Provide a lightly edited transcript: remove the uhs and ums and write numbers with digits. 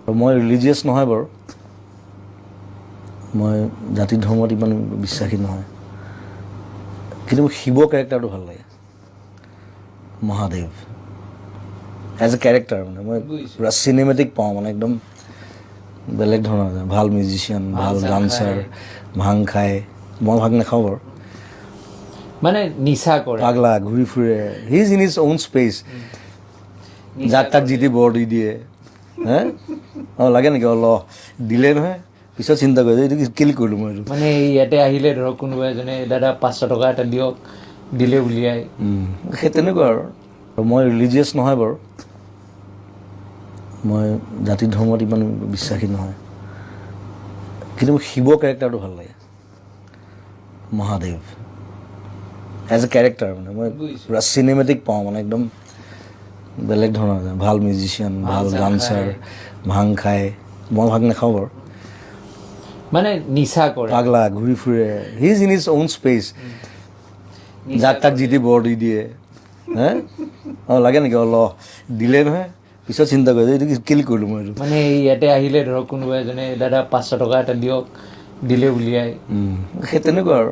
মই ৰিলিজিয়াছ নহয় বাৰু, মই জাতি ধৰ্মত ইমান বিশ্বাসী নহয়, কিন্তু মোৰ শিৱ কেৰেক্টাৰটো ভাল লাগে, মহাদেৱ এজ এ কেৰেক্টাৰ। মানে মই পুৰা চিনেমেটিক পাওঁ, মানে একদম বেলেগ ধৰণৰ, ভাল মিউজিচিয়ান, ভাল ডান্সাৰ, ভাং খায়, মই ভাং নাখাওঁ বাৰু, মানে নিচা কৰে, পাগলা ঘূৰি ফুৰে, he is in his on space, যাক তাক জিতি বৰ দি দিয়ে, হে অঁ লাগে নেকি, ল দিলে নহয়, পিছত চিন্তা কৰিছে এইটো কেলি কৰিলোঁ মই এইটো। মানে ইয়াতে আহিলে ধৰক কোনোবা এজনে দাদা 500 টকা এটা দিয়ক, দিলে উলিয়াই, সেই তেনেকুৱা আৰু। মই ৰিলিজিয়াছ নহয় বাৰু, মই জাতি ধৰ্মত ইমান বিশ্বাসী নহয়, কিন্তু মোৰ শিৱ কেৰেক্টাৰটো ভাল লাগে, মহাদেৱ এজ এ কেৰেক্টাৰ। মানে মই পুৰা চিনেমেটিক পাওঁ, মানে একদম বেলেগ ধৰণৰ, ভাল মিউজিচিয়ান, ভাল ডান্সাৰ, ভাং খায়, মই ভাং নাখাওঁ বাৰু, মানে নিচা কৰে, পাগলা ঘূৰি ফুৰে, he is in his on space, যাক তাক জিতি বৰ দি দিয়ে, হে অঁ লাগে নেকি, ল দিলে নহয়, পিছত চিন্তা কৰিছে এইটো কেলি কৰিলোঁ মই এইটো। মানে ইয়াতে আহিলে ধৰক কোনোবা এজনে দাদা 500 টকা এটা দিয়ক, দিলে উলিয়াই, সেই তেনেকুৱা আৰু।